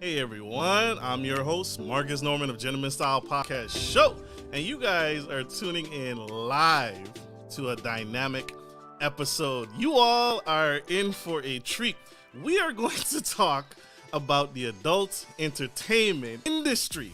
Hey everyone, I'm your host, Marcus Norman of Gentleman Style Podcast Show, and you guys are tuning in live to a dynamic episode. You all are in for a treat. We are going to talk about the adult entertainment industry,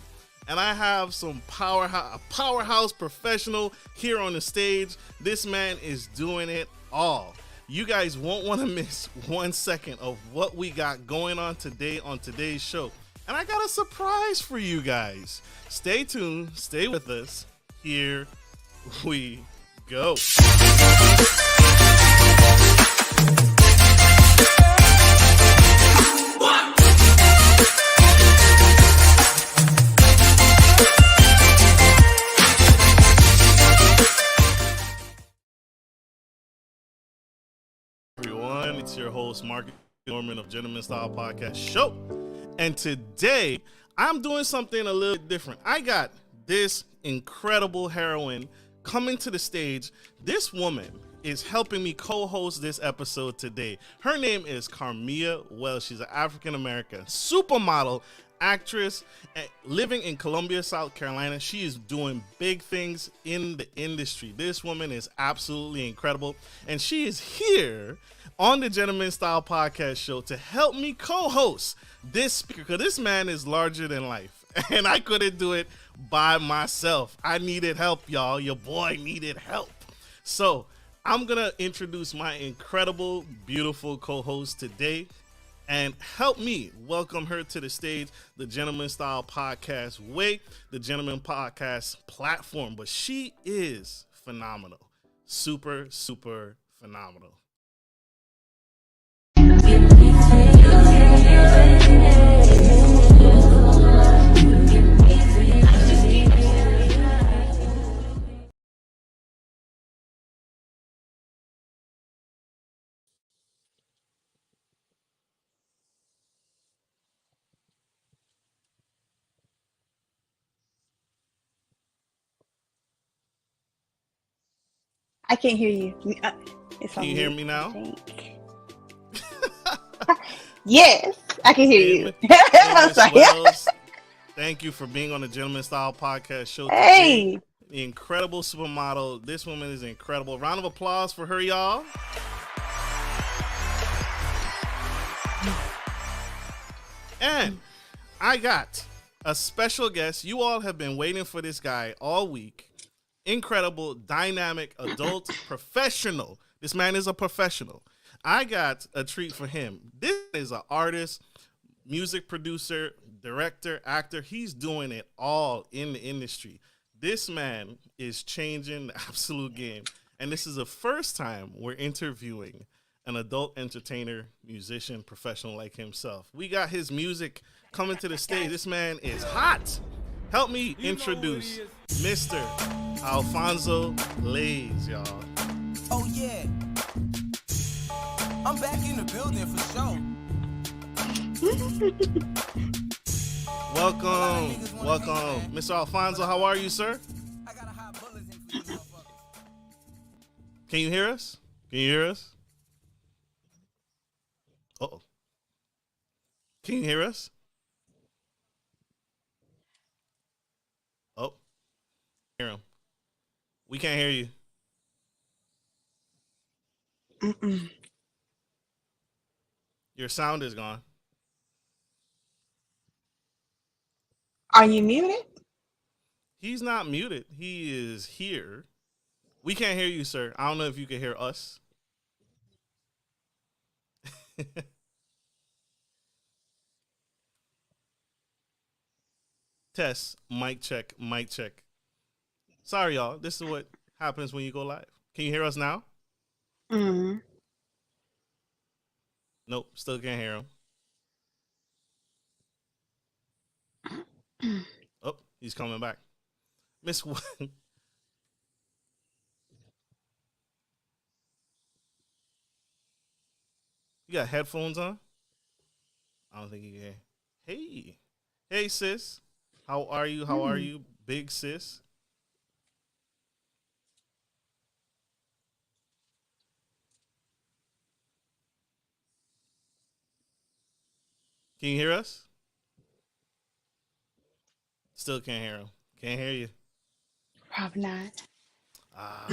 and I have some powerhouse professional here on the stage. This man is doing it all. You guys won't want to miss 1 second of what we got going on today on today's show. And I got a surprise for you guys. Stay tuned, stay with us. Here we go. Everyone, it's your host, Marcus Norman of Gentleman Style Podcast Show. And today, I'm doing something a little different. I got this incredible heroine coming to the stage. This woman is helping me co-host this episode today. Her name is Karmea. Well, she's an African-American supermodel, actress, living in Columbia, South Carolina. She is doing big things in the industry. This woman is absolutely incredible, and she is here on the Gentleman Style Podcast Show to help me co-host this speaker, because this man is larger than life, and I couldn't do it by myself. I needed help, y'all. Your boy needed help. So I'm gonna introduce my incredible, beautiful co-host today, and help me welcome her to the stage, the Gentleman Style Podcast way, the Gentleman Podcast platform. But she is phenomenal. Super, super phenomenal. I can't hear you. It's Can you hear me now? Yes, I can hear you. I'm sorry. Wells, thank you for being on the Gentleman Style Podcast Show today. Hey, The incredible supermodel. This woman is incredible. Round of applause for her, y'all. And I got a special guest. You all have been waiting for this guy all week. Incredible, dynamic, adult, professional. This man is a professional. I got a treat for him. This is an artist, music producer, director, actor. He's doing it all in the industry. This man is changing the absolute game. And this is the first time we're interviewing an adult entertainer, musician, professional like himself. We got his music coming to the stage. This man is hot. Help me introduce Mr. Alphonso Layz, y'all. Oh yeah, I'm back in the building for sure. Welcome. Mr. Alphonso, how are you, sir? Can you hear us? Uh-oh. Can you hear us? Oh, hear him. We can't hear you. Mm-mm. Your sound is gone. Are you muted? He's not muted. He is here. We can't hear you, sir. I don't know if you can hear us. Test, mic check. Sorry, y'all. This is what happens when you go live. Can you hear us now? Mm. Nope, still can't hear him. Oh, he's coming back. Miss you got headphones on? I don't think you can. Hey, sis. How are you? Big sis. Can you hear us? still can't hear him. Can't hear you. Probably not. Ah,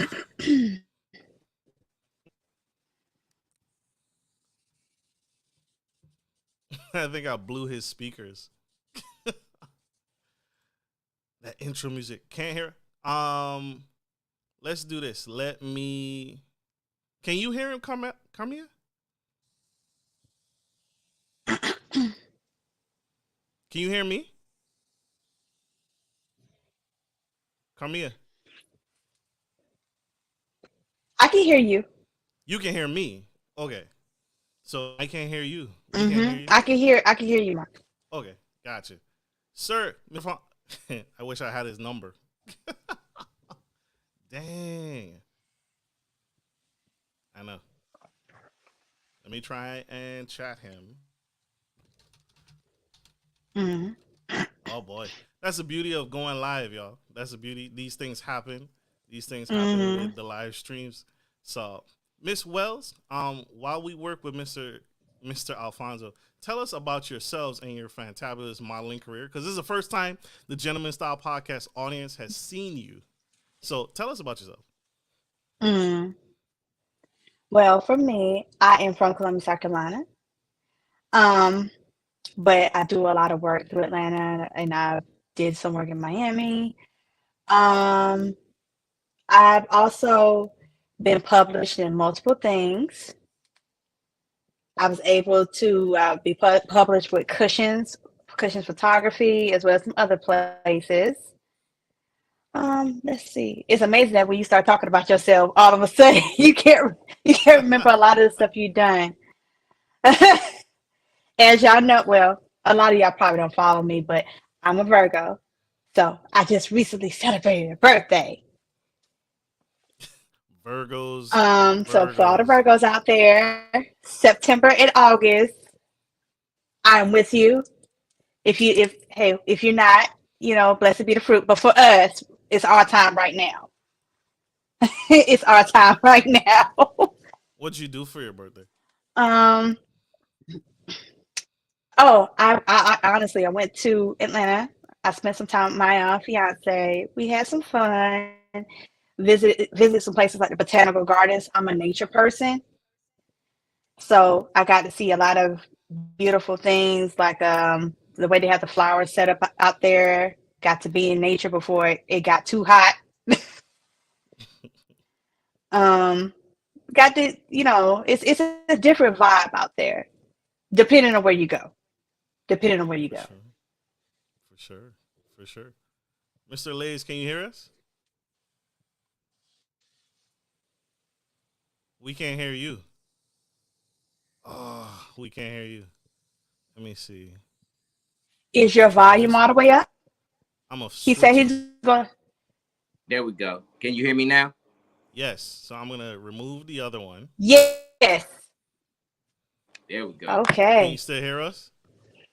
I think I blew his speakers. That intro music. Can't hear. Let's do this. Let me. Can you hear him, Karmea? Can you hear me? Karmea, I can hear you. you can hear me. Okay. So I can't hear you. We can't hear you. I can hear you now. Okay, gotcha. Sir, I wish I had his number. Dang. I know. Let me try and chat him. Oh boy. That's the beauty of going live, y'all. That's the beauty. These things happen. These things happen with the live streams. So, Miss Wells, while we work with Mr. Alfonso, tell us about yourselves and your fantabulous modeling career, because this is the first time the Gentleman Style Podcast audience has seen you. So, tell us about yourself. Well, for me, I am from Columbia, South Carolina. But I do a lot of work through Atlanta, and I did some work in Miami. Um, I've also been published in multiple things. I was able to be published with Cushions Photography, as well as some other places. Let's see. It's amazing that when you start talking about yourself, all of a sudden you can't remember a lot of the stuff you've done. As y'all know, well, a lot of y'all probably don't follow me, but I'm a Virgo. So I just recently celebrated a birthday. Virgos. So for all the Virgos out there, September and August, I'm with you. If you're not, blessed be the fruit. But for us, it's our time right now. It's our time right now. What'd you do for your birthday? Oh, I honestly, I went to Atlanta. I spent some time with my fiance. We had some fun. Visited some places like the botanical gardens. I'm a nature person, so I got to see a lot of beautiful things, like the way they have the flowers set up out there. Got to be in nature before it got too hot. Got to, it's a different vibe out there, depending on where you go. Depending on where you go. For sure. Mr. Layz, can you hear us? We can't hear you. Oh, we can't hear you. Let me see. Is your volume all the way up? He said he's going. There we go. Can you hear me now? Yes. So I'm gonna remove the other one. Yes. There we go. Okay. Can you still hear us?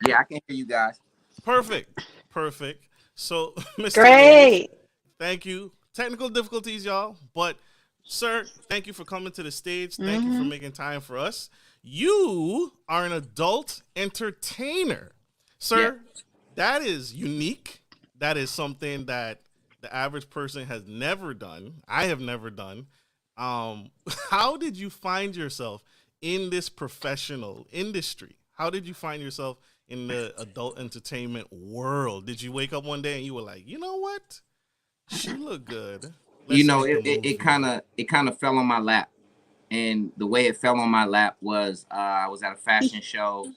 Yeah, I can hear you guys. Perfect. So, Mr. Great. Layz, thank you. Technical difficulties, y'all, but sir, thank you for coming to the stage. Thank you for making time for us. You are an adult entertainer, sir. Yeah. That is unique. That is something that the average person has never done. I have never done. How did you find yourself in this professional industry? How did you find yourself in the adult entertainment world? Did you wake up one day and you were like, you know what? She look good. It kind of fell on my lap. And the way it fell on my lap was I was at a fashion show,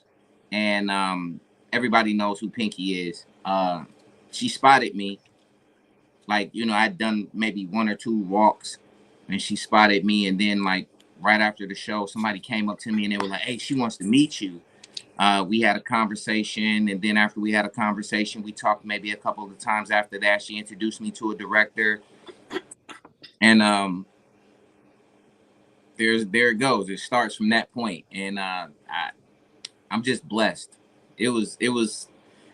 and everybody knows who Pinky is. She spotted me. Like, I'd done maybe one or two walks, and she spotted me. And then, like, right after the show, somebody came up to me and they were like, hey, she wants to meet you. We had a conversation, and then after we had a conversation, we talked maybe a couple of times after that. She introduced me to a director, and there it goes. It starts from that point, and I'm just blessed. It was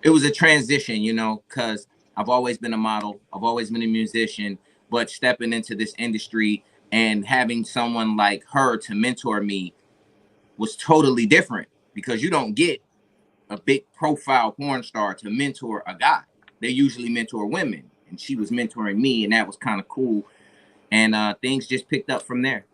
a transition, because I've always been a model, I've always been a musician, but stepping into this industry and having someone like her to mentor me was totally different, because you don't get a big profile porn star to mentor a guy. they usually mentor women, and she was mentoring me, and that was kind of cool. And things just picked up from there.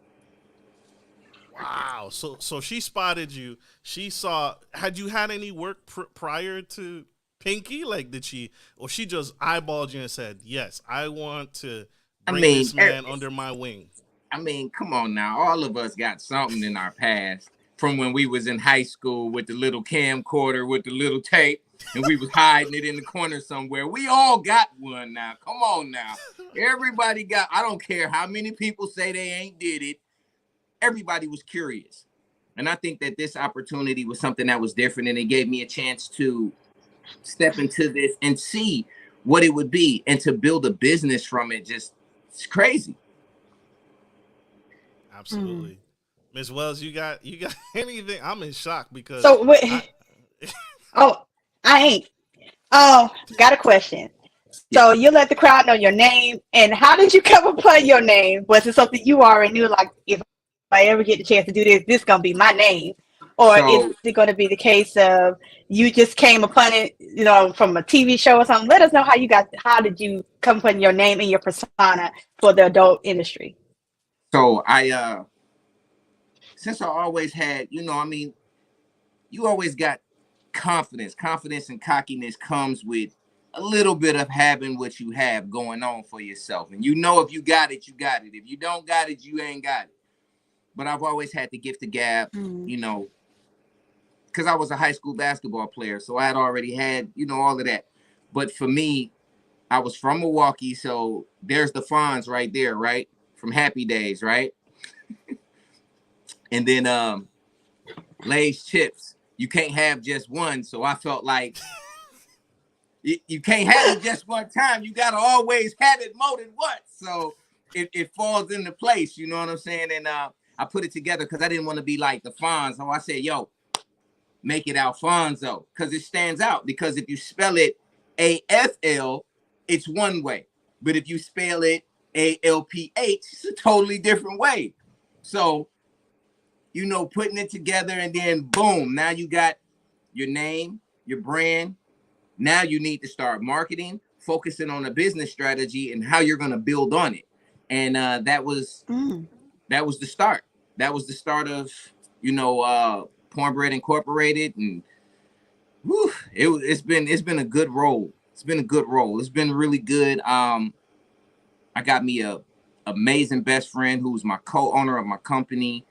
Wow. So she spotted you. She saw. Had you had any work prior to Pinky? Like, did she, or she just eyeballed you and said, "Yes, I want to bring this man under my wing"? I mean, come on now. All of us got something in our past from when we was in high school with the little camcorder with the little tape, and we was hiding it in the corner somewhere. We all got one now. Come on now. Everybody got. I don't care how many people say they ain't did it. Everybody was curious. And I think that this opportunity was something that was different, and it gave me a chance to step into this and see what it would be and to build a business from it. Just, it's crazy. Absolutely. Ms. Wells, you got anything? I'm in shock because I ain't. Oh, got a question. So you let the crowd know your name, and how did you come upon your name? Was it something you already knew, like, if I ever get the chance to do this gonna be my name? Or is it gonna be the case of you just came upon it, you know, from a TV show or something? Let us know how did you come upon your name and your persona for the adult industry? So since I always had, you always got confidence. Confidence and cockiness comes with a little bit of having what you have going on for yourself. And if you got it, you got it. If you don't got it, you ain't got it. But I've always had the gift of gab, because I was a high school basketball player. So I had already had, all of that. But for me, I was from Milwaukee. So there's the Fonz right there, right? From Happy Days, right? And then Lay's chips. You can't have just one. So I felt like you can't have it just one time. You got to always have it more than once. So it falls into place. You know what I'm saying? And I put it together because I didn't want to be like the Fonz. So I said, yo, make it Alphonso, because it stands out. Because if you spell it AFL, it's one way. But if you spell it ALPH, it's a totally different way. So, putting it together, and then boom, now you got your name, your brand. Now you need to start marketing, focusing on a business strategy and how you're going to build on it. And that was the start. That was the start of, Pornbread Incorporated. And it's been a good role. It's been a good role. It's been really good. I got me a amazing best friend who's my co-owner of my company.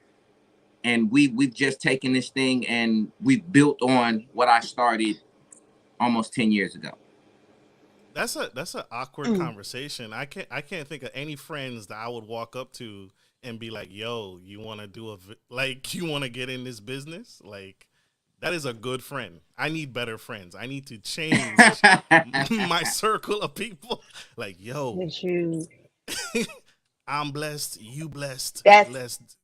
And we've just taken this thing and we've built on what I started almost 10 years ago. That's an awkward conversation. I can't think of any friends that I would walk up to and be like, "Yo, you want to you want to get in this business?" Like, that is a good friend. I need better friends. I need to change my circle of people. Like, yo, I'm blessed. You blessed. Blessed.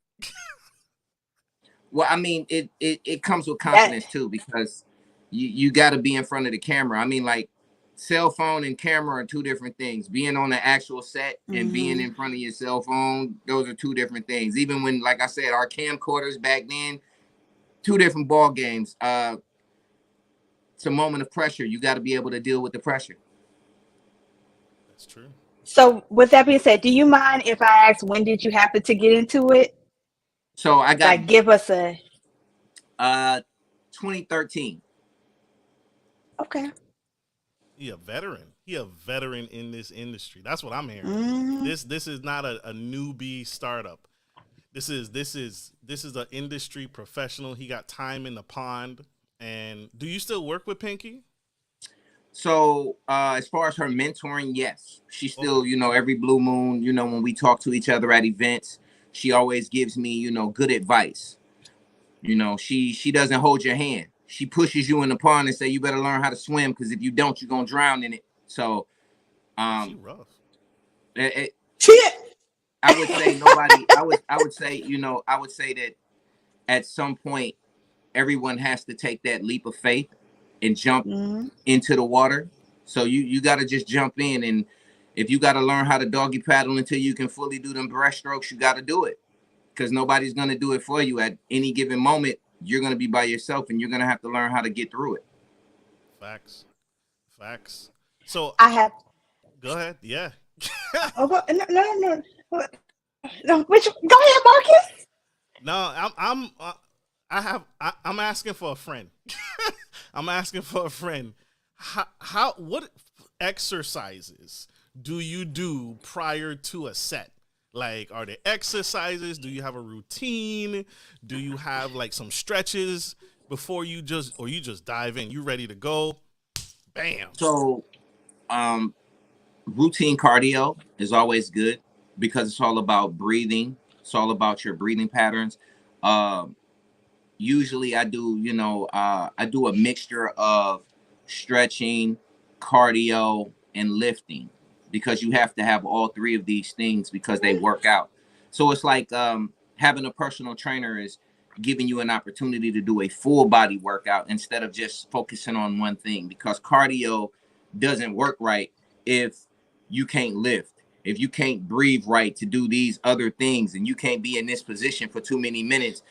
Well, I mean, it comes with confidence too, because you got to be in front of the camera. I mean, like, cell phone and camera are two different things. Being on the actual set and being in front of your cell phone, those are two different things. Even when, like I said, our camcorders back then, two different ball games. It's a moment of pressure. You got to be able to deal with the pressure. That's true. So with that being said, do you mind if I ask, when did you happen to get into it? So I got, like, give us a 2013. Okay. He a veteran in this industry. That's what I'm hearing. This is not a newbie startup. This is an industry professional. He got time in the pond. And do you still work with Pinky? So as far as her mentoring, yes. She still, every blue moon, when we talk to each other at events, she always gives me, good advice. She doesn't hold your hand. She pushes you in the pond and say, you better learn how to swim, because if you don't, you're going to drown in it. So she rough. I would say nobody, I would say that at some point, everyone has to take that leap of faith and jump into the water. So you got to just jump in. And if you got to learn how to doggy paddle until you can fully do them breaststrokes, you got to do it, because nobody's going to do it for you. At any given moment, you're going to be by yourself, and you're going to have to learn how to get through it. Facts. So I have. go ahead. Yeah. Oh, no. No, which? Go ahead, Marcus. No, I'm asking for a friend. I'm asking for a friend. What exercises do you do prior to a set? Like, are there exercises? Do you have a routine? Do you have like some stretches before you just dive in? You ready to go? Bam. So, routine cardio is always good because it's all about breathing. It's all about your breathing patterns. Usually I do, I do a mixture of stretching, cardio, and lifting because you have to have all three of these things because they work out. So it's like having a personal trainer is giving you an opportunity to do a full body workout instead of just focusing on one thing, because cardio doesn't work right if you can't lift, if you can't breathe right to do these other things, and you can't be in this position for too many minutes.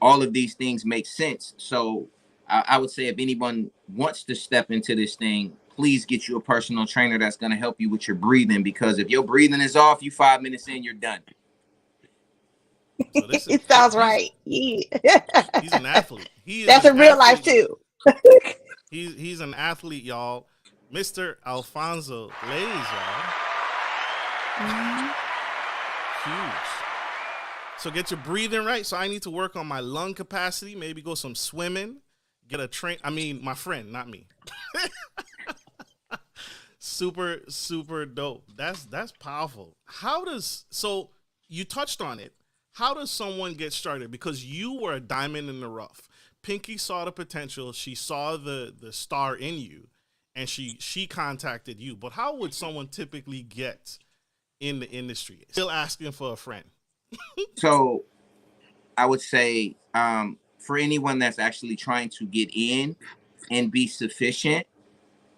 All of these things make sense. So I would say if anyone wants to step into this thing, please get you a personal trainer that's going to help you with your breathing, because if your breathing is off, you 5 minutes in, you're done. So It sounds right. Yeah. He's an athlete. That's in real life too. He's an athlete, y'all. Mr. Alphonso Layz, y'all. Huge. So get your breathing right. So I need to work on my lung capacity. Maybe go some swimming. Get a train. I mean, my friend, not me. Super, super dope. That's powerful. So you touched on it. How does someone get started? Because you were a diamond in the rough. Pinky saw the potential. She saw the star in you, and she contacted you. But how would someone typically get in the industry? Still asking for a friend. So I would say for anyone that's actually trying to get in and be sufficient,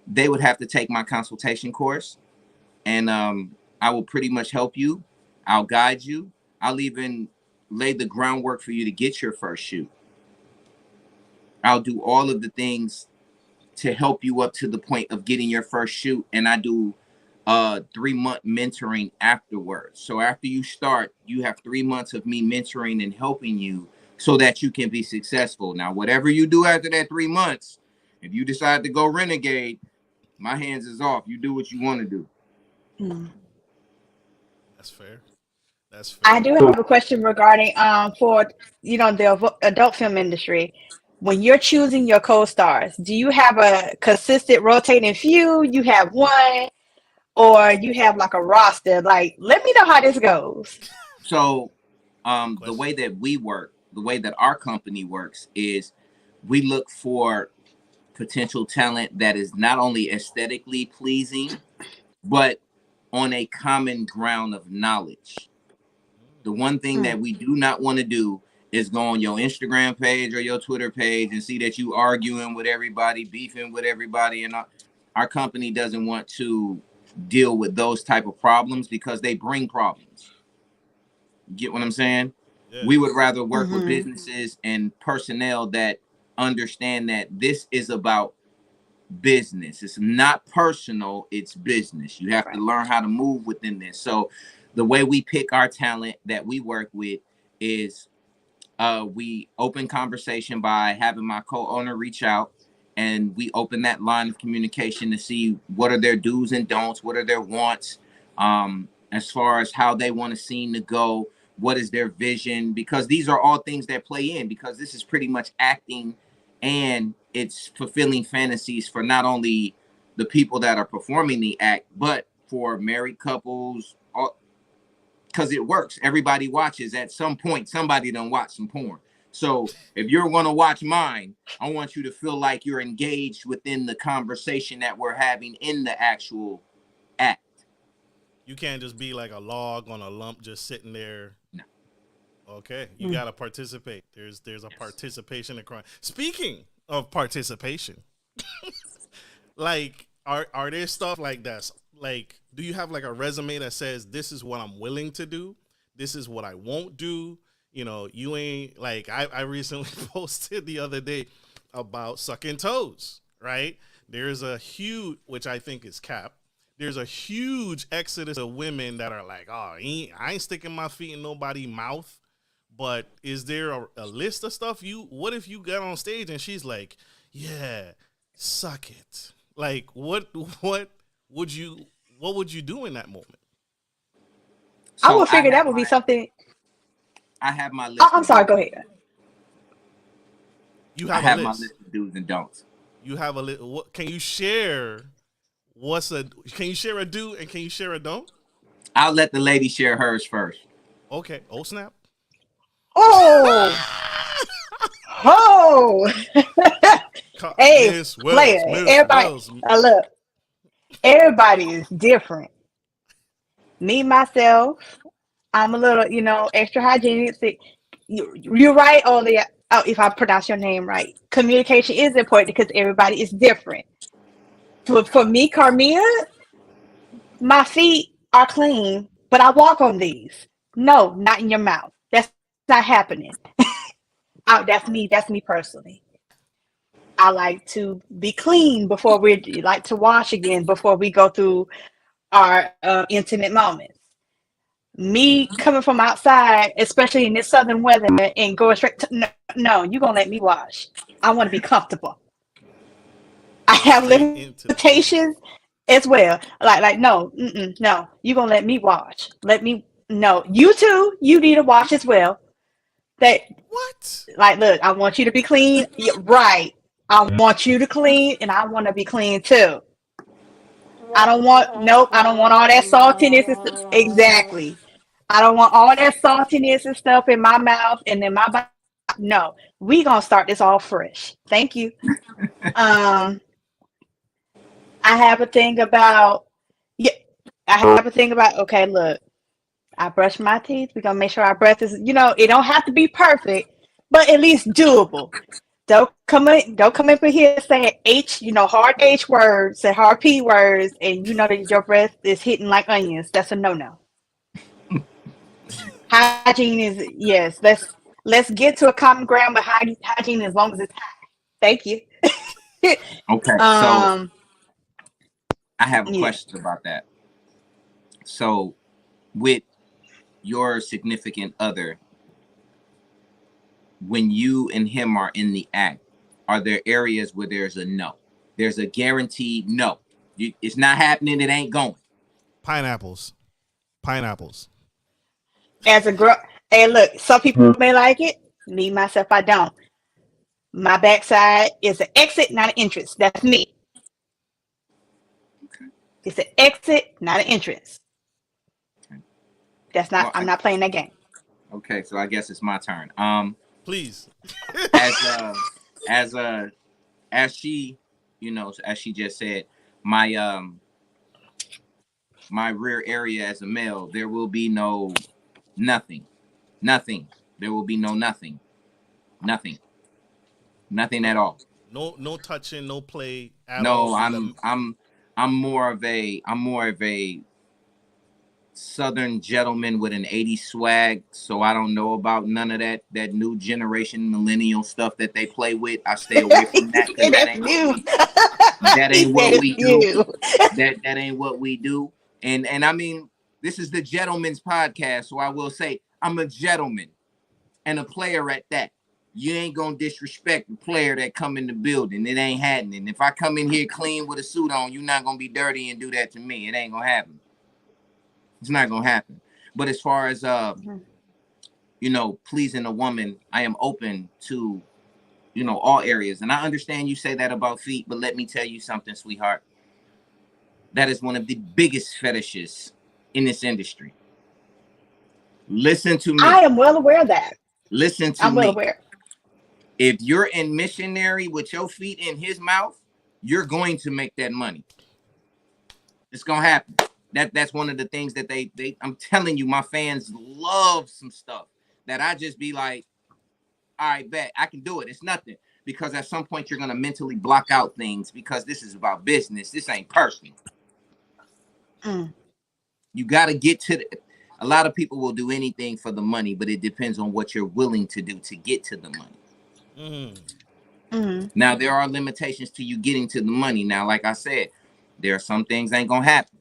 they would have to take my consultation course, and I will pretty much help you. I'll guide you. I'll even lay the groundwork for you to get your first shoot. I'll do all of the things to help you up to the point of getting your first shoot, and I do 3-month mentoring afterwards. So after you start, you have 3 months of me mentoring and helping you so that you can be successful. Now, whatever you do after that 3 months, if you decide to go renegade, my hands is off. You do what you want to do. That's fair. I do have a question regarding for the adult film industry. When you're choosing your co-stars, do you have a consistent rotating few? You have one, or you have like a roster? Like, let me know how this goes. So the way that we work, the way that our company works is we look for potential talent that is not only aesthetically pleasing, but on a common ground of knowledge. The one thing that we do not want to do is go on your Instagram page or your Twitter page and see that you arguing with everybody, beefing with everybody. And our company doesn't want to deal with those type of problems because they bring problems. You get what I'm saying? Yeah. We would rather work with businesses and personnel that understand that this is about business. It's not personal, it's business. You have to learn how to move within this. So the way we pick our talent that we work with is we open conversation by having my co-owner reach out, and we open that line of communication to see what are their do's and don'ts, what are their wants, as far as how they want a scene to go, what is their vision, because these are all things that play in, because this is pretty much acting, and it's fulfilling fantasies for not only the people that are performing the act, but for married couples, because it works. Everybody watches at some point. Somebody done watch some porn. So if you're going to watch mine, I want you to feel like you're engaged within the conversation that we're having in the actual act. You can't just be like a log on a lump just sitting there. No. Okay, you got to participate. There's a participation in crime. Speaking of participation, like are there stuff like that? Like, do you have like a resume that says this is what I'm willing to do, this is what I won't do? You know, you ain't like I recently posted the other day about sucking toes, right? there's a huge, which I think is cap. There's a huge exodus of women that are like, oh, I ain't sticking my feet in nobody's mouth. But is there a list of stuff what if you got on stage and she's like, yeah, suck it. Like, what would you do in that moment? So I would figure that would be something. I have my list. I'm sorry, go ahead. You have my list of do's and don'ts. You have a list. What can you share? Can you share a do and can you share a don't? I'll let the lady share hers first. Okay. Oh snap. Oh. Oh. Hey, player. Everybody. Look. Everybody is different. Me myself, I'm a little, extra hygienic. You're right on the. Oh, if I pronounce your name right, communication is important because everybody is different. For me, Karmea, my feet are clean, but I walk on these. No, not in your mouth. That's not happening. That's me. That's me personally. I like to be clean before we like to wash again before we go through our intimate moments. Me coming from outside, especially in this southern weather, and going straight to no, you're gonna let me wash. I want to be comfortable. I have limitations as well. Like no, no, you're gonna let me wash. No, you too. You need to wash as well. What? Like, look, I want you to be clean. Yeah, right. I want you to clean, and I want to be clean too. I don't want all that saltiness. Exactly. I don't want all that saltiness and stuff in my mouth and in my body. No, we gonna start this all fresh. Thank you. I have a thing about okay, look, I brush my teeth. We're gonna make sure our breath is, it don't have to be perfect, but at least doable. Don't come in here saying H, hard H words and hard P words, and that your breath is hitting like onions. That's a no. Hygiene is, yes. Let's get to a common ground with hygiene as long as it's high. Thank you. Okay, so I have a question about that. So, with your significant other, when you and him are in the act, are there areas where there's a no? There's a guaranteed no. It's not happening. It ain't going. Pineapples. As a girl, hey, look, some people may like it. Me, myself, I don't. My backside is an exit, not an entrance. That's me. Okay. It's an exit, not an entrance. Okay. That's not. Well, I'm not playing that game. Okay, so I guess it's my turn. Please. as she, as she just said, my rear area as a male, there will be nothing. There will be nothing at all. No touching, no play. No, I'm more of a Southern gentleman with an 80s swag, so I don't know about none of that new generation millennial stuff that they play with. I stay away from that because that ain't what we do. That ain't what we do. And I mean, this is the gentleman's podcast, so I will say I'm a gentleman and a player at that. You ain't gonna disrespect the player that come in the building. It ain't happening. If I come in here clean with a suit on, you're not gonna be dirty and do that to me. It ain't gonna happen. It's not gonna happen. But as far as pleasing a woman, I am open to, all areas. And I understand you say that about feet, but let me tell you something, sweetheart. That is one of the biggest fetishes in this industry. Listen to me. I am well aware of that. Listen to me. I'm well aware. If you're in missionary with your feet in his mouth, you're going to make that money. It's gonna happen. That's one of the things that they I'm telling you, my fans love some stuff that I just be like, all right, bet I can do it. It's nothing. Because at some point you're gonna mentally block out things because this is about business. This ain't personal. You gotta get to a lot of people will do anything for the money, but it depends on what you're willing to do to get to the money. Mm-hmm. Now, there are limitations to you getting to the money. Now, like I said, there are some things ain't gonna happen.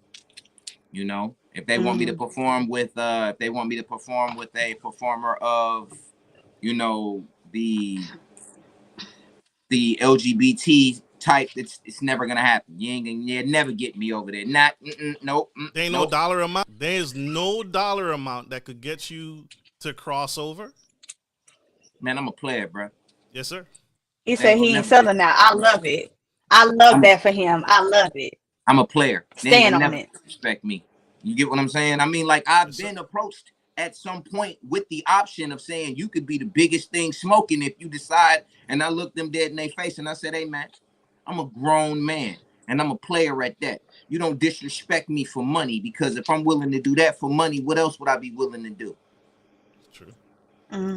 You know, if they want me to perform with, if they want me to perform with a performer of, you know, the LGBT type, it's never gonna happen. You never get me over there. Not, nope. There ain't no dollar amount. There's no dollar amount that could get you to cross over. Man, I'm a player, bro. Yes, sir. He said he ain't selling now. I love it. I love that for him. I love it. I'm a player. Stand on it. Respect me. You get what I'm saying? I mean, like, I've been approached at some point with the option of saying you could be the biggest thing smoking if you decide. And I looked them dead in their face and I said, hey, man, I'm a grown man and I'm a player at that. You don't disrespect me for money, because if I'm willing to do that for money, what else would I be willing to do? True.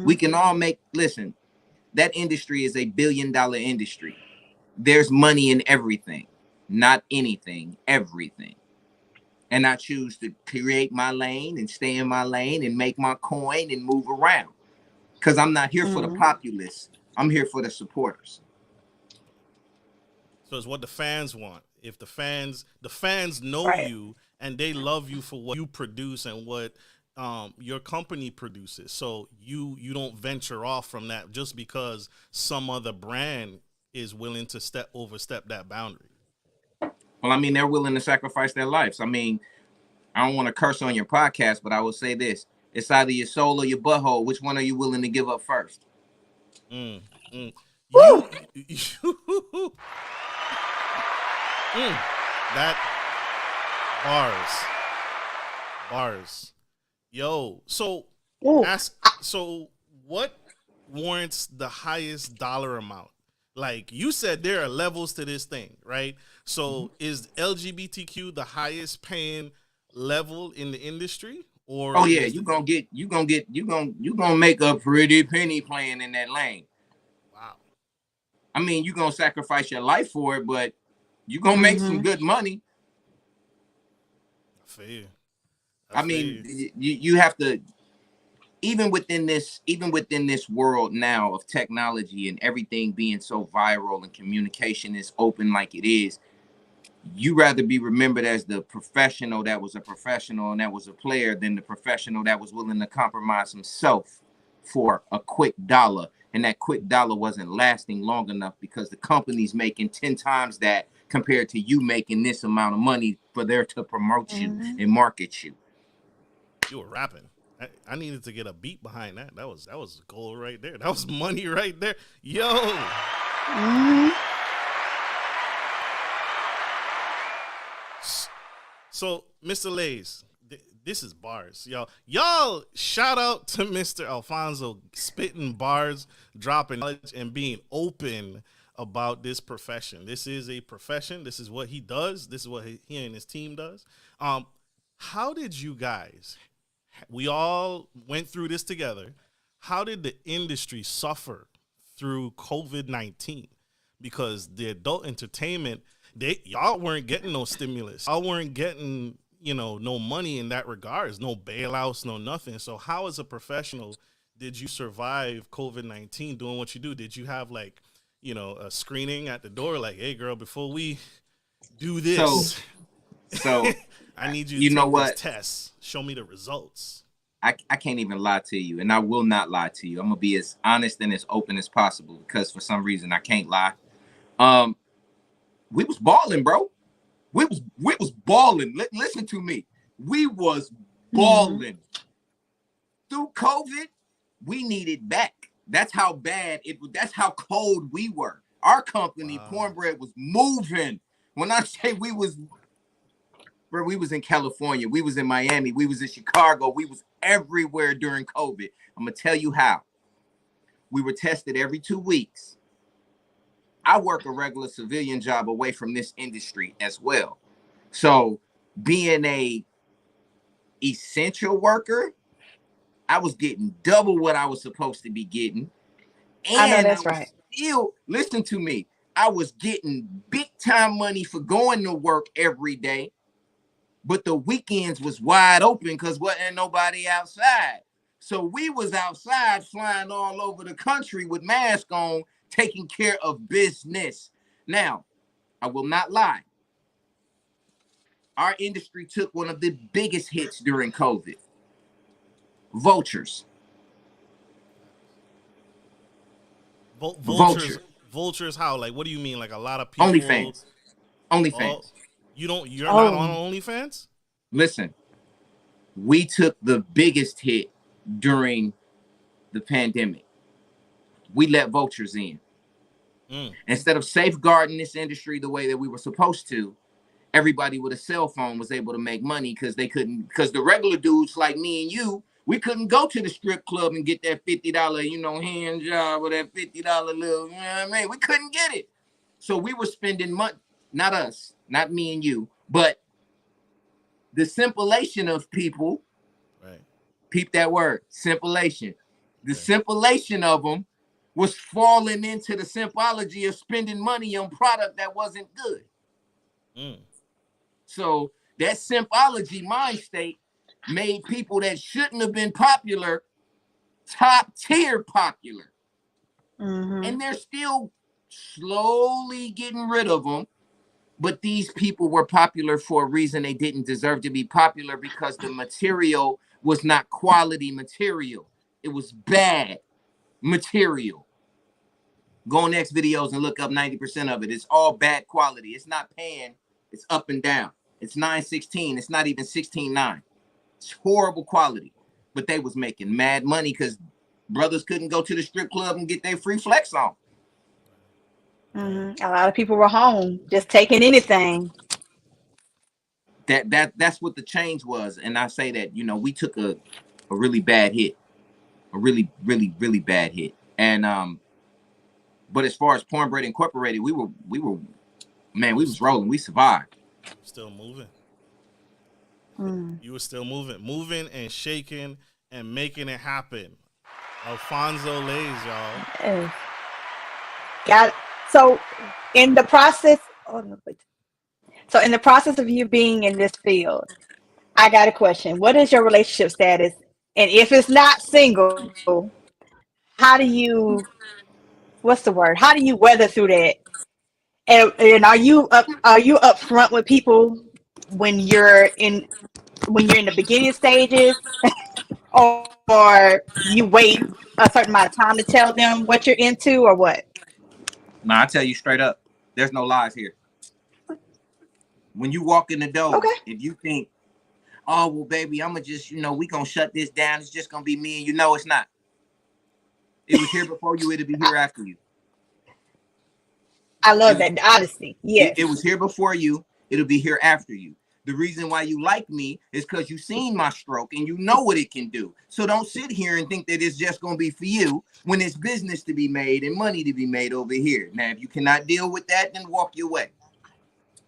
We can all listen, that industry is $1 billion industry. There's money in everything, not anything, everything. And I choose to create my lane and stay in my lane and make my coin and move around. Because I'm not here for the populace. I'm here for the supporters. So it's what the fans want. If the fans know you and they love you for what you produce and what your company produces. So you don't venture off from that just because some other brand is willing to overstep that boundary. Well, I mean, they're willing to sacrifice their lives. I mean, I don't want to curse on your podcast, but I will say this. It's either your soul or your butthole. Which one are you willing to give up first? That bars. Yo, so what warrants the highest dollar amount? Like you said, there are levels to this thing, right? So is LGBTQ the highest paying level in the industry? Or you gonna make a pretty penny playing in that lane. Wow. I mean, you gonna sacrifice your life for it, but you gonna make some good money. I feel you. I mean, you have to, even within this world now of technology and everything being so viral and communication is open like it is, you rather be remembered as the professional that was a professional and that was a player than the professional that was willing to compromise himself for a quick dollar. And that quick dollar wasn't lasting long enough because the company's making 10 times that compared to you making this amount of money for there to promote you and market you. You were rapping. I needed to get a beat behind that. That was gold right there. That was money right there. Yo. So, Mr. Layz, this is bars, y'all. Shout out to Mr. Alphonso spitting bars, dropping knowledge, and being open about this profession. This is a profession. This is what he does. This is what he and his team does. How did you guys? We all went through this together. How did the industry suffer through COVID-19? Because the adult entertainment, y'all weren't getting no stimulus. Y'all weren't getting, no money in that regards, no bailouts, no nothing. So how, as a professional, did you survive COVID-19 doing what you do? Did you have a screening at the door, like, hey girl, before we do this, so I need you to take this test. Show me the results. I can't even lie to you, and I will not lie to you. I'm gonna be as honest and as open as possible because for some reason I can't lie. We was balling, bro. We was balling. Listen to me. We was balling. Through COVID, we needed back. That's how bad it was. That's how cold we were. Our company, Cornbread, was moving. When I say we was in California, we was in Miami, we was in Chicago, we was everywhere during COVID. I'm gonna tell you how. We were tested every 2 weeks. I work a regular civilian job away from this industry as well. So being a essential worker, I was getting double what I was supposed to be getting. And I know that's right. Still, listen to me. I was getting big time money for going to work every day. But the weekends was wide open because wasn't nobody outside. So we was outside flying all over the country with masks on, taking care of business. Now, I will not lie. Our industry took one of the biggest hits during COVID. Vultures. Vultures how? Like, what do you mean? Like a lot of people? OnlyFans. Oh, you're not on OnlyFans? Listen, we took the biggest hit during the pandemic. We let vultures in. Instead of safeguarding this industry the way that we were supposed to, everybody with a cell phone was able to make money because the regular dudes like me and you, we couldn't go to the strip club and get that $50, hand job or that $50 little, we couldn't get it. So we were spending money, not us, not me and you, but the simpulation of people, right? Peep that word, simpulation. The simpulation of them was falling into the simpology of spending money on product that wasn't good. So that simpology mind state made people that shouldn't have been popular top tier popular. And they're still slowly getting rid of them. But these people were popular for a reason. They didn't deserve to be popular because the material was not quality material. It was bad material. Go on X videos and look up 90% of it. It's all bad quality. It's not pan. It's up and down. It's 9/16. It's not even 16/9. It's horrible quality. But they was making mad money because brothers couldn't go to the strip club and get their free flex on. A lot of people were home just taking anything. That's what the change was. And I say that, we took a really bad hit. A really, really, really bad hit. And but as far as Pornbread Incorporated, we was rolling. We survived. Still moving. You were still moving and shaking and making it happen. Alphonso Layz, y'all. Got it. So in the process of you being in this field, I got a question. What is your relationship status? And if it's not single, how do you weather through that? And are you upfront with people when you're in the beginning stages, or you wait a certain amount of time to tell them what you're into, or what? Nah, I tell you straight up, there's no lies here. When you walk in the door, if you think, oh, well, baby, I'm going to just, we going to shut this down. It's just going to be me and you. It's not. It was here before you. It'll be here after you. I love that honesty. Yes. It was here before you. It'll be here after you. The reason why you like me is because you've seen my stroke and you know what it can do. So don't sit here and think that it's just going to be for you when it's business to be made and money to be made over here. Now, if you cannot deal with that, then walk your way.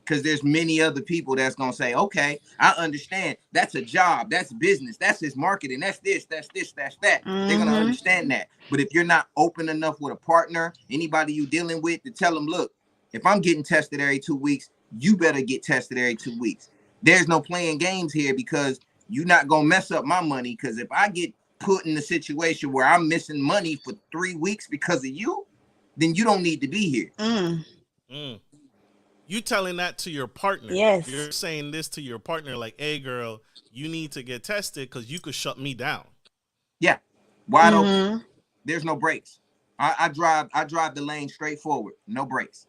Because there's many other people that's going to say, okay, I understand. That's a job. That's business. That's his marketing. That's this, that's that. They're going to understand that. But if you're not open enough with a partner, anybody you dealing with, to tell them, look, if I'm getting tested every 2 weeks, you better get tested every 2 weeks. There's no playing games here because you're not going to mess up my money. Because if I get put in a situation where I'm missing money for 3 weeks because of you, then you don't need to be here. You telling that to your partner. Yes. You're saying this to your partner like, hey, girl, you need to get tested because you could shut me down. Yeah. Wide open. There's no brakes. I drive the lane straight forward. No brakes.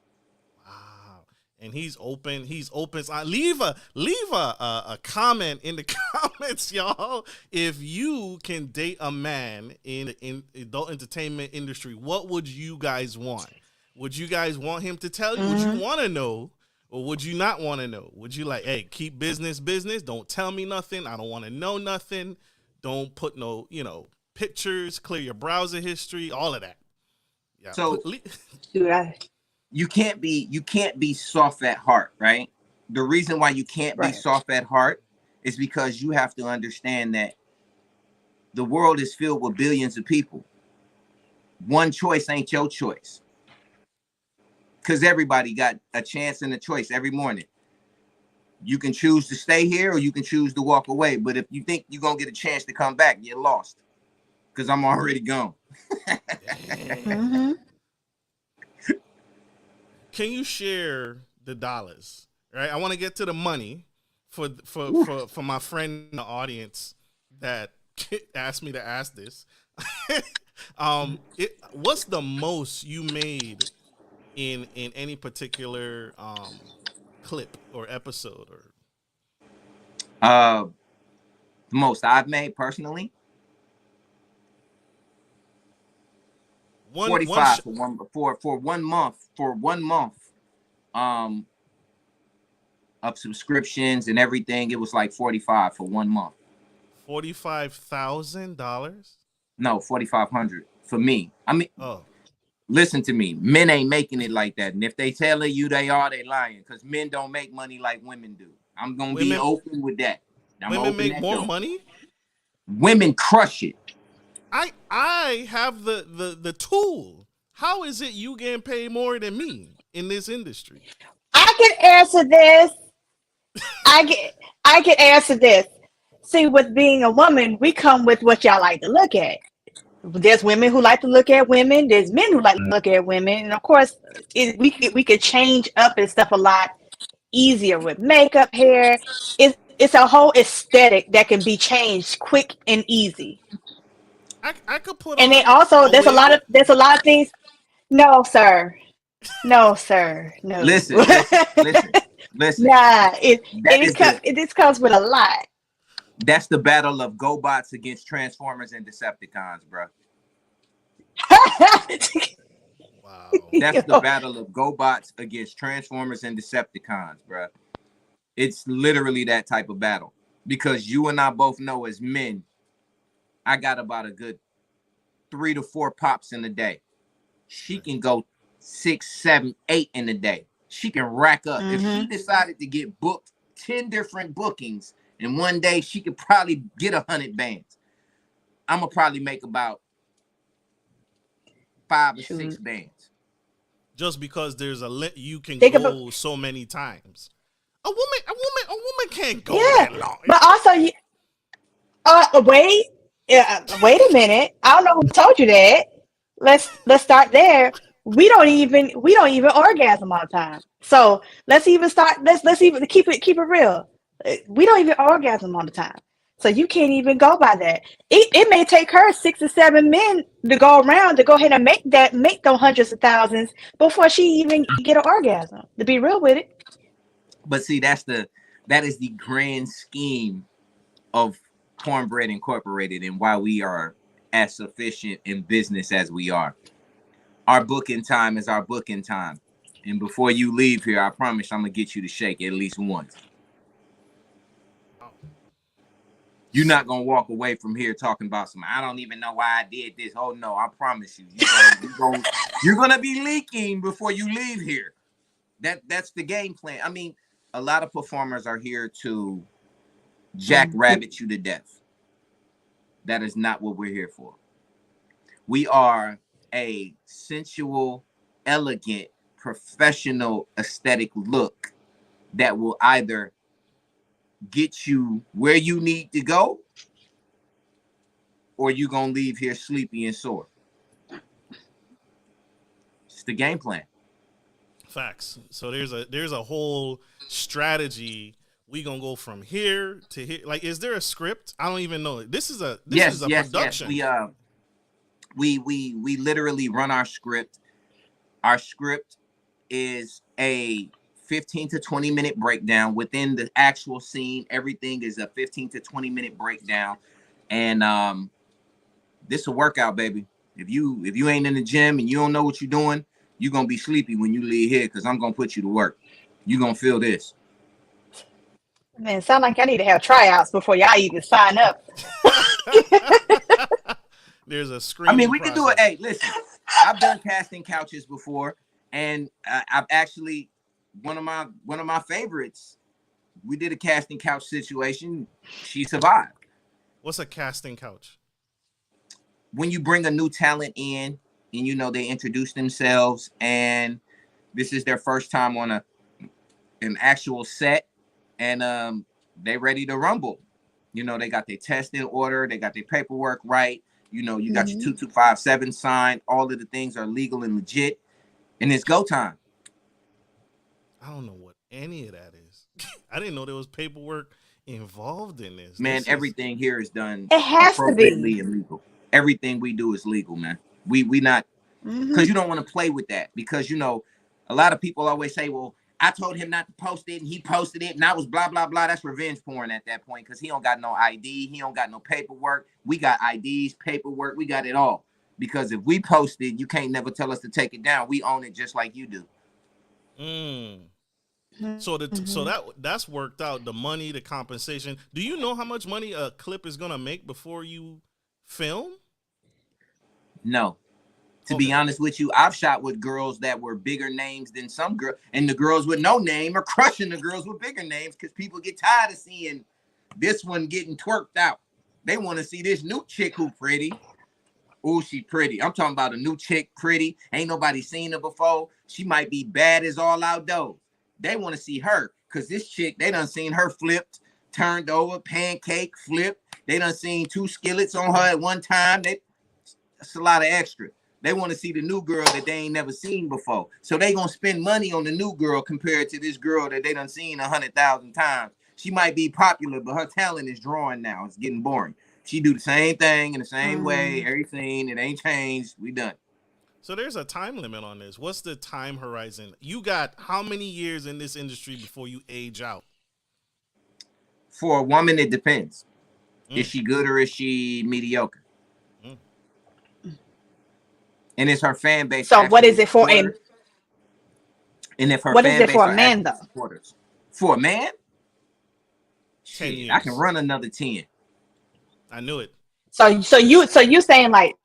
And he's open. So leave a comment in the comments, y'all. If you can date a man in adult entertainment industry, what would you guys want? Would you guys want him to tell you? Would you want to know, or would you not want to know? Would you like, hey, keep business? Don't tell me nothing. I don't want to know nothing. Don't put no, pictures. Clear your browser history. All of that. Yeah. So. You can't be soft at heart, right? The reason why you can't be soft at heart is because you have to understand that the world is filled with billions of people. One choice ain't your choice. Because everybody got a chance and a choice every morning. You can choose to stay here or you can choose to walk away. But if you think you're going to get a chance to come back, you're lost. Because I'm already gone. can you share the dollars? Right, I want to get to the money for my friend in the audience that asked me to ask this. What's the most you made in any particular clip or episode? Or The most I've made personally, 45 for 1 month. For 1 month, of subscriptions and everything, it was like 45 for 1 month. $45,000? No, 4,500 for me. I mean, oh, listen to me. Men ain't making it like that, and if they telling you they are, they lying. Because men don't make money like women do. I'm gonna be open with that. Women make more money. Women crush it. I have the tool. How is it you getting paid more than me in this industry? I can answer this. I can answer this. See, with being a woman, we come with what y'all like to look at. There's women who like to look at women. There's men who like to look at women, and of course, we could change up and stuff a lot easier with makeup, hair. It's a whole aesthetic that can be changed quick and easy. I could put. And then also, there's a lot of things. No, sir. No, sir. No. Listen. Nah, this comes with a lot. That's the battle of GoBots against Transformers and Decepticons, bro. Wow. That's the battle of GoBots against Transformers and Decepticons, bro. It's literally that type of battle. Because you and I both know as men, I got about a good 3 to 4 pops in a day. She can go 6, 7, 8 in a day. She can rack up. If she decided to get booked 10 different bookings in one day, she could probably get 100 bands. I'm gonna probably make about 5 or 6 bands. Just because there's you can Think go so many times. A woman can't go that long. But also, wait a minute. I don't know who told you that. Let's start there. We don't even orgasm all the time. So let's even keep it real. We don't even orgasm all the time. So you can't even go by that. It may take her 6 or 7 men to go around to go ahead and make those hundreds of thousands before she even get an orgasm. To be real with it. But see, that is the grand scheme of Cornbread Incorporated and why we are as sufficient in business as we are. Our booking time is our booking time. And before you leave here, I promise I'm going to get you to shake at least once. You're not going to walk away from here talking about I don't even know why I did this. Oh, no, I promise you. You're going to be leaking before you leave here. That's the game plan. I mean, a lot of performers are here to jackrabbit you to death. That is not what we're here for. We are a sensual, elegant, professional aesthetic look that will either get you where you need to go or you're going to leave here sleepy and sore. It's the game plan. Facts. So there's a whole strategy. We gonna go from here to here. Like, is there a script? I don't even know. This is a production. Yes. We literally run our script. Our script is a 15 to 20 minute breakdown within the actual scene. Everything is a 15 to 20 minute breakdown, and this a workout, baby. If you ain't in the gym and you don't know what you're doing, you're gonna be sleepy when you leave here because I'm gonna put you to work. You're gonna feel this. Man, sound like I need to have tryouts before y'all even sign up. There's a screen. I mean, we can do it. Hey, listen, I've done casting couches before, and I've actually one of my favorites. We did a casting couch situation. She survived. What's a casting couch? When you bring a new talent in, and they introduce themselves, and this is their first time on an actual set, and they ready to rumble. They got their test in order, they got their paperwork right. You got your 2257 signed. All of the things are legal and legit, and it's go time. I don't know what any of that is. I didn't know there was paperwork involved in this. Man, everything here is done It has to appropriately be. and legal. Everything we do is legal, man. We not, because you don't want to play with that, because a lot of people always say, well, I told him not to post it and he posted it and I was blah blah blah. That's revenge porn at that point, because he don't got no ID, he don't got no paperwork. We got IDs, paperwork, we got it all. Because if we post it, you can't never tell us to take it down. We own it just like you do. So that's worked out. The money, the compensation. Do you know how much money a clip is gonna make before you film? No. To be honest with you, I've shot with girls that were bigger names than some girls, and the girls with no name are crushing the girls with bigger names, because people get tired of seeing this one getting twerked out. They want to see this new chick who pretty. Oh, she pretty. I'm talking about a new chick, pretty. Ain't nobody seen her before. She might be bad as all outdoors. They want to see her, because this chick, they done seen her flipped, turned over, pancake, flipped. They done seen 2 skillets on her at one time. That's a lot of extra. They want to see the new girl that they ain't never seen before. So they going to spend money on the new girl compared to this girl that they done seen 100,000 times. She might be popular, but her talent is drawing now. It's getting boring. She do the same thing in the same way, everything. It ain't changed. We done. So there's a time limit on this. What's the time horizon? You got how many years in this industry before you age out? For a woman, it depends. Is she good or is she mediocre? And it's her fan base. So what is it for? And if her what fan is it base for a are man, actually though? supporters. For a man? 10 years. I can run another 10. I knew it. So you saying like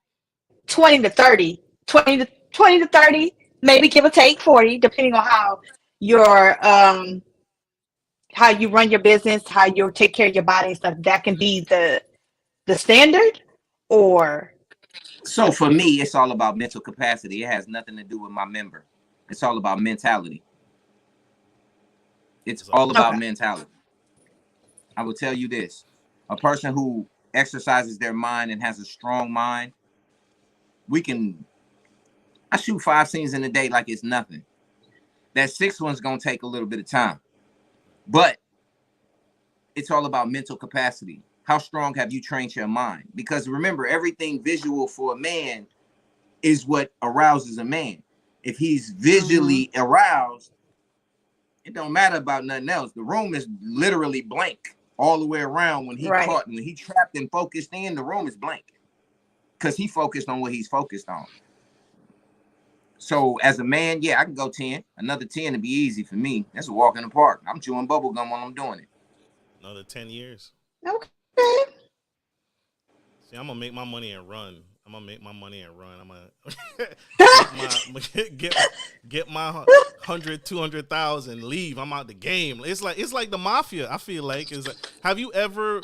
20 to 30, 20 to 30, maybe give or take 40, depending on how your how you run your business, how you take care of your body and stuff. That can be the standard, or So for me, it's all about mental capacity. It has nothing to do with my member. It's all about mentality. It's all about mentality. I will tell you this. A person who exercises their mind and has a strong mind, I shoot 5 scenes in a day like it's nothing. That 6th one's going to take a little bit of time. But it's all about mental capacity. How strong have you trained your mind? Because remember, everything visual for a man is what arouses a man. If he's visually aroused, it don't matter about nothing else. The room is literally blank all the way around when he caught, when he trapped and focused in, the room is blank. Because he focused on what he's focused on. So as a man, yeah, I can go 10. Another 10 to be easy for me. That's a walk in the park. I'm chewing bubble gum while I'm doing it. Another 10 years. okay. See, I'm gonna make my money and run. I'm gonna get my 100, 200,000, leave. I'm out the game. It's like the mafia. I feel like have you ever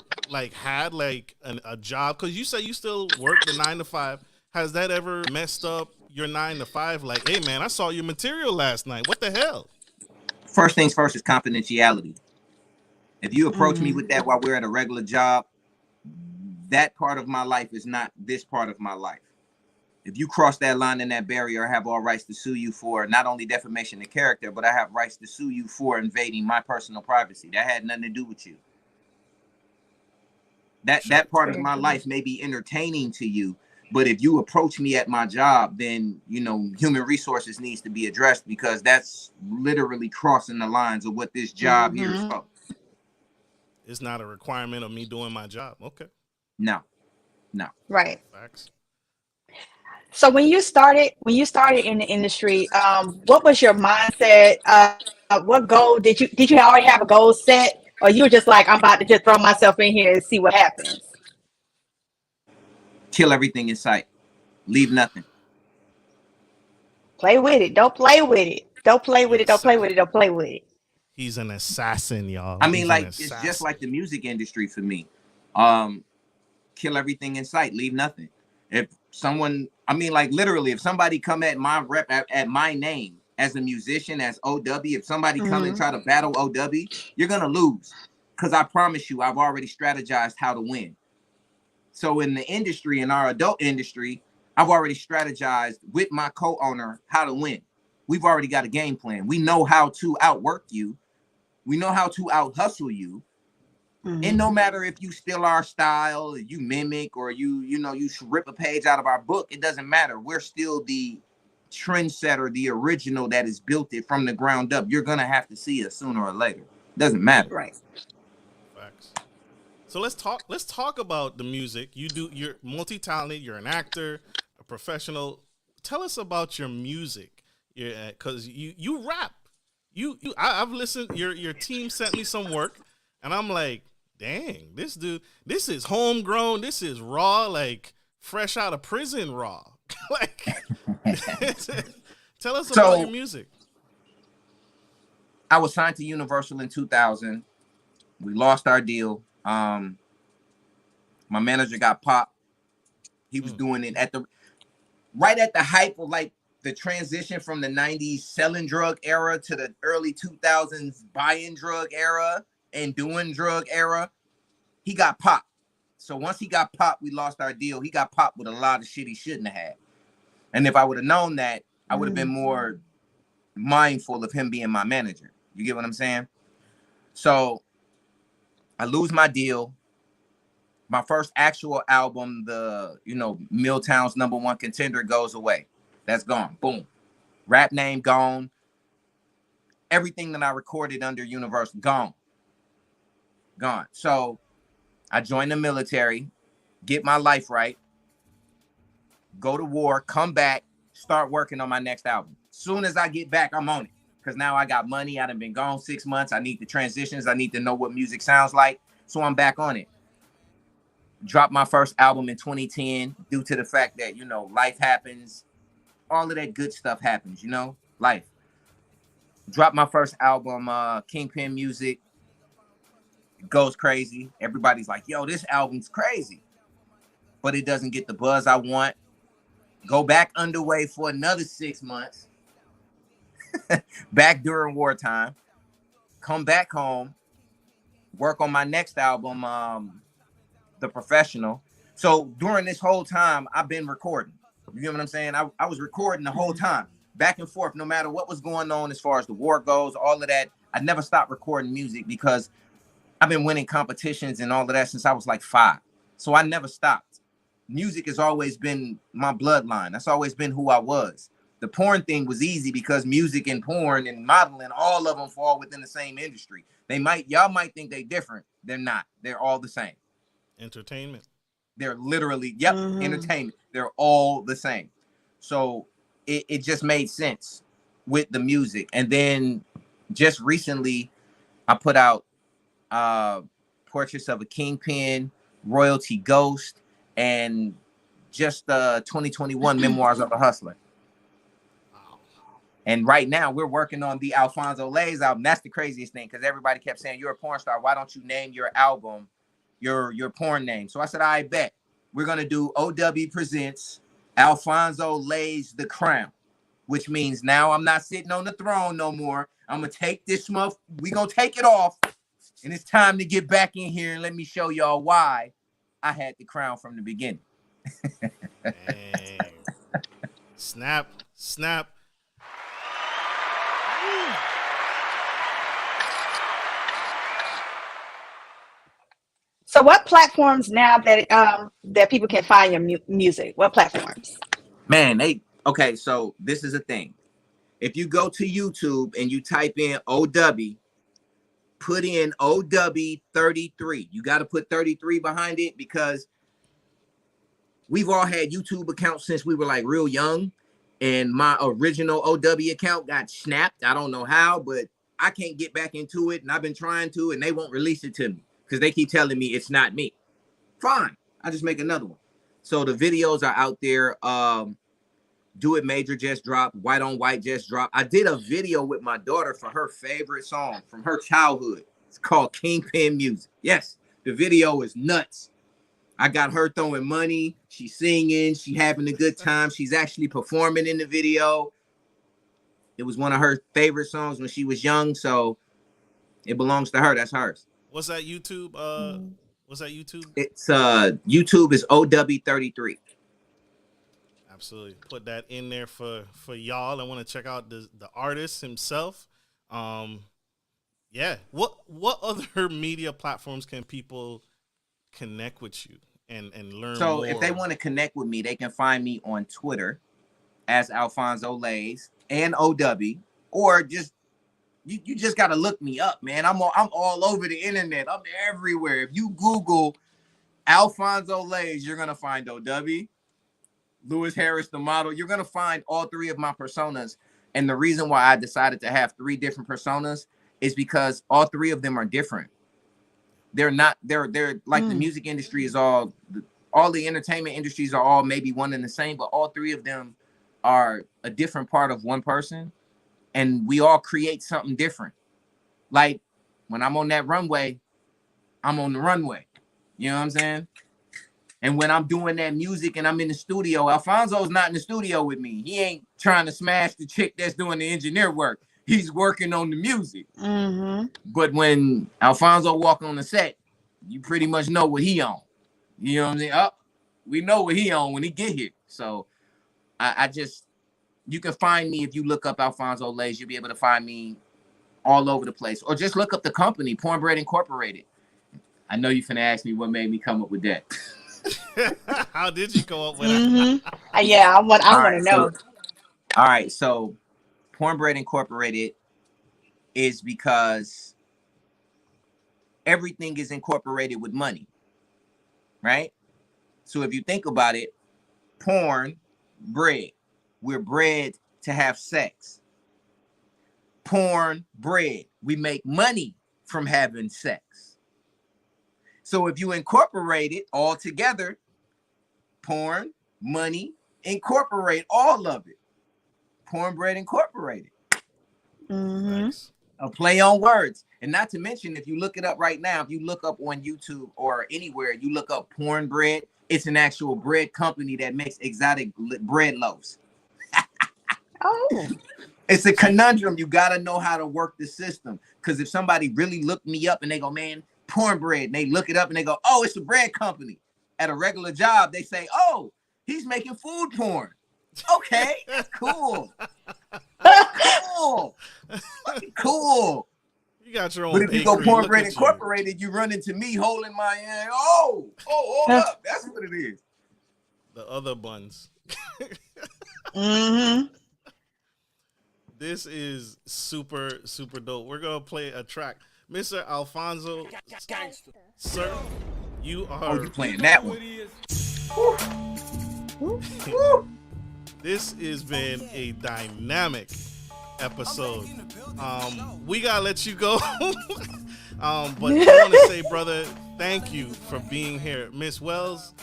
had a job? Because you say you still work the 9 to 5. Has that ever messed up your 9 to 5? Like, hey man, I saw your material last night. What the hell? First things first is confidentiality. If you approach me with that while we're at a regular job, that part of my life is not this part of my life. If you cross that line and that barrier, I have all rights to sue you for not only defamation of character, but I have rights to sue you for invading my personal privacy. That had nothing to do with you. That part of my life may be entertaining to you, but if you approach me at my job, then, human resources needs to be addressed, because that's literally crossing the lines of what this job here is for. It's not a requirement of me doing my job. Okay. No. Right. Facts. So when you started in the industry, what was your mindset? What goal did you already have a goal set, or you were just like, I'm about to just throw myself in here and see what happens? Kill everything in sight. Leave nothing. Play with it. Don't play with it. Don't play with it. Don't play with it. Don't play with it. He's an assassin, y'all. I mean, it's just like the music industry for me. Kill everything in sight. Leave nothing. If someone, literally, if somebody come at my at my name as a musician, as OW, if somebody come and try to battle OW, you're going to lose. Because I promise you, I've already strategized how to win. So in the industry, in our adult industry, I've already strategized with my co-owner how to win. we've already got a game plan. We know how to outwork you. We know how to out hustle you. And no matter if you steal our style, you mimic, or you rip a page out of our book, it doesn't matter. We're still the trendsetter, the original that has built it from the ground up. You're gonna have to see us sooner or later. Doesn't matter. Right. Facts. So let's talk about the music. You're multi-talented, you're an actor, a professional. Tell us about your music. Yeah, because you rap. I've listened, your team sent me some work, and I'm like, dang, this dude, this is homegrown, this is raw, like fresh out of prison raw. Like, tell us about your music. I was signed to Universal in 2000. We lost our deal. My manager got popped. He was doing it right at the hype of like the transition from the 90s selling drug era to the early 2000s buying drug era and doing drug era. He got popped. So once he got popped, we lost our deal. He got popped with a lot of shit he shouldn't have had. And if I would have known that, I would have been more mindful of him being my manager. You get what I'm saying? So I lose my deal. My first actual album, Milltown's #1 contender, goes away. That's gone. Boom. Rap name gone. Everything that I recorded under Universal, gone. So I joined the military, get my life right, go to war, come back, start working on my next album. Soon as I get back, I'm on it. Because now I got money. I done been gone 6 months. I need the transitions. I need to know what music sounds like. So I'm back on it. Dropped my first album in 2010 due to the fact that, life happens. All of that good stuff happens, life. Dropped my first album, Kingpin Music. It goes crazy. Everybody's like, yo, this album's crazy. But it doesn't get the buzz I want. Go back underway for another 6 months. Back during wartime. Come back home. Work on my next album, The Professional. So during this whole time, I've been recording. You get what I'm saying? I was recording the whole time, back and forth, no matter what was going on as far as the war goes, all of that. I never stopped recording music because I've been winning competitions and all of that since I was like 5. So I never stopped. Music has always been my bloodline. That's always been who I was. The porn thing was easy because music and porn and modeling, all of them fall within the same industry. Y'all might think they're different. They're not. They're all the same. Entertainment. They're literally, entertainment. They're all the same. So it just made sense with the music. And then just recently, I put out Portraits of a Kingpin, Royalty Ghost, and just 2021 Memoirs of a Hustler. And right now, we're working on the Alphonso Layz album. That's the craziest thing because everybody kept saying, you're a porn star. Why don't you name your album your porn name? So I said, I bet. We're going to do OW Presents Alphonso Layz The Crown, which means now I'm not sitting on the throne no more. I'm going to take this month. We're going to take it off. And it's time to get back in here and let me show y'all why I had the crown from the beginning. Dang. Snap. So what platforms now that people can find your music? What platforms? Man, okay, so this is a thing. If you go to YouTube and you type in OW, put in OW33. You got to put 33 behind it because we've all had YouTube accounts since we were like real young. And my original OW account got snapped. I don't know how, but I can't get back into it. And I've been trying to, and they won't release it to me because they keep telling me it's not me. Fine. I'll just make another one. So the videos are out there. Do It Major just dropped. White on White just dropped. I did a video with my daughter for her favorite song from her childhood. It's called Kingpin Music. Yes, the video is nuts. I got her throwing money. She's singing. She's having a good time. She's actually performing in the video. It was one of her favorite songs when she was young, so it belongs to her. That's hers. What's that YouTube? What's that YouTube? It's YouTube is OW33. Absolutely. Put that in there for y'all. I want to check out the artist himself. Yeah. What other media platforms can people connect with you and learn So more? if they want to connect with me, they can find me on Twitter as Alphonso Layz and OW, or just you just gotta look me up, man. I'm all over the internet. I'm everywhere. If you Google Alphonso Layz, you're gonna find OW, Lewis Harris, the model. You're gonna find all three of my personas. And the reason why I decided to have three different personas is because all three of them are different. They're like the music industry is all the entertainment industries are all maybe one and the same, but all three of them are a different part of one person, and we all create something different. Like when I'm on that runway, I'm on the runway. You know what I'm saying? And when I'm doing that music and I'm in the studio, Alfonso's not in the studio with me. He ain't trying to smash the chick that's doing the engineer work. He's working on the music. Mm-hmm. But when Alphonso walk on the set, you pretty much know what he on. You know what I'm saying? We know what he on when he get here. So I just, you can find me if you look up Alphonso Layz. You'll be able to find me all over the place. Or just look up the company, Pornbread Incorporated. I know you finna ask me what made me come up with that. How did you come up with that? Yeah, I want to know. All right, so Pornbread Incorporated is because everything is incorporated with money, right? So if you think about it, porn, bread. We're bred to have sex. Porn, bread. We make money from having sex. So if you incorporate it all together, porn, money, incorporate all of it. Pornbread Incorporated. Mm-hmm. Nice. A play on words. And not to mention, if you look it up right now, if you look up on YouTube or anywhere, you look up Pornbread, it's an actual bread company that makes exotic bread loaves. Oh. It's a conundrum. You got to know how to work the system. Because if somebody really looked me up and they go, man, Pornbread, and they look it up and they go, oh, it's a bread company. At a regular job, they say, oh, he's making food porn. Okay, that's cool. Cool. Cool. You got your own. But if you go bakery, look Pornbread at you. Incorporated, you run into me holding my hand. Oh, hold up. That's what it is. The other buns. Mm-hmm. This is super, super dope. We're going to play a track. Mr. Alphonso, sir, you are... Oh, you playing that one. This has been a dynamic episode. We got to let you go. But I want to say, brother, thank you for being here. Miss Wells,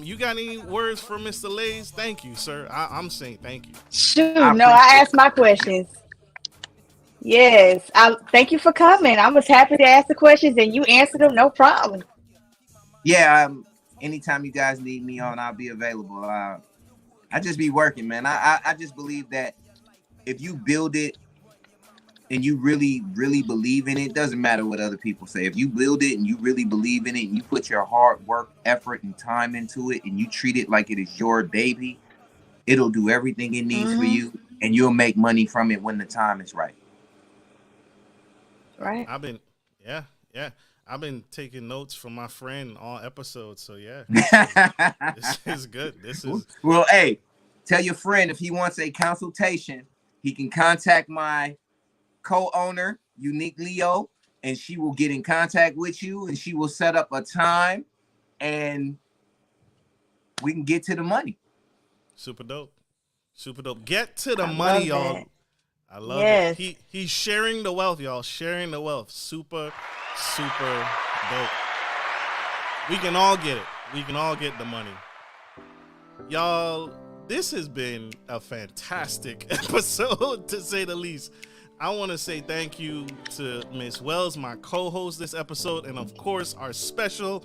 you got any words for Mr. Layz? Thank you, sir. I'm saying thank you. Shoot, I asked my questions. Yes, thank you for coming. I was happy to ask the questions and you answered them, no problem. Yeah, anytime you guys need me on, I'll be available. I just be working, man. I just believe that if you build it and you really, really believe in it, doesn't matter what other people say. If you build it and you really believe in it and you put your hard work, effort, and time into it and you treat it like it is your baby, it'll do everything it needs for you and you'll make money from it when the time is right. Right. I've been taking notes from my friend all episodes. So yeah, this is good. This is well. Hey, tell your friend if he wants a consultation, he can contact my co-owner, Unique Leo, and she will get in contact with you, and she will set up a time, and we can get to the money. super dope. Super dope. Get to the money, y'all. That. I love Yes. it. He's sharing the wealth, y'all. Sharing the wealth. Super, super dope. We can all get it. We can all get the money. Y'all, this has been a fantastic episode, to say the least. I want to say thank you to Miss Wells, my co-host this episode, and of course, our special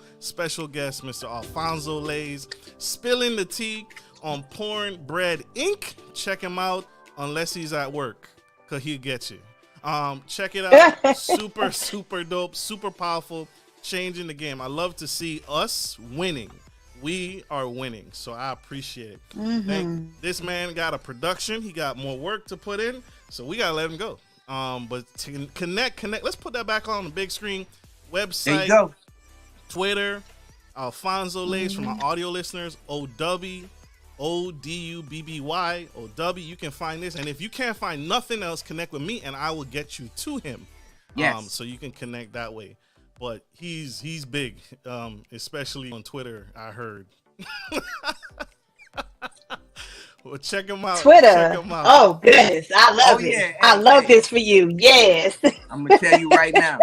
guest, Mr. Alphonso Layz, spilling the tea on Pornbread Inc. Check him out, unless he's at work, because he'll get you. Check it out. Super, super dope, super powerful, changing the game. I love to see us winning we are winning. So I appreciate it. Mm-hmm. This man got a production. He got more work to put in. So we got to let him go. But to connect. Let's put that back on the big screen. Website. There you go. Twitter. Alphonso Layz for my audio listeners. OW. ODUBBY. OW. You can find this. And if you can't find nothing else, connect with me and I will get you to him. Yes. So you can connect that way. But he's big, especially on Twitter, I heard. Well, check him out. Twitter. Check him out. Oh goodness, I love it. Yeah. I love this for you. Yes. I'm gonna tell you right now.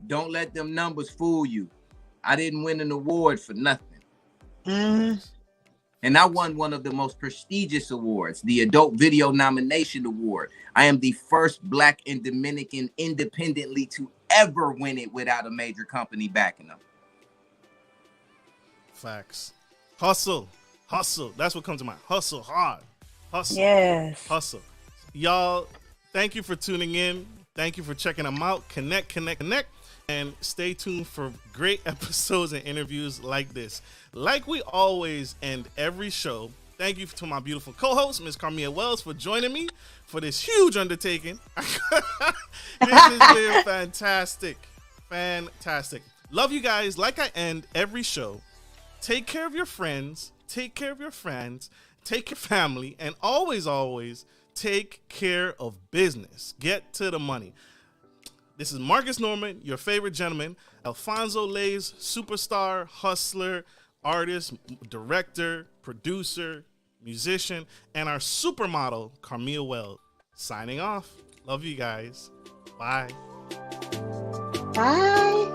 Don't let them numbers fool you. I didn't win an award for nothing. Mm. And I won one of the most prestigious awards, the Adult Video Nomination Award. I am the first Black and Dominican independently to ever win it without a major company backing them. Facts. Hustle. That's what comes to mind. Hustle hard. Hustle. Yes. Hustle. Y'all, thank you for tuning in. Thank you for checking them out. Connect. And stay tuned for great episodes and interviews like this. Like we always end every show, thank you to my beautiful co-host, Ms. Karmea Wells, for joining me for this huge undertaking. This has been fantastic. Love you guys. Like I end every show, take care of your friends, take care of your friends, take your family, and always take care of business. Get to the money. This is Marcus Norman, your favorite gentleman, Alphonso Layz, superstar, hustler, artist, director, producer, musician, and our supermodel, Karmea Wells. Signing off. Love you guys. Bye. Bye.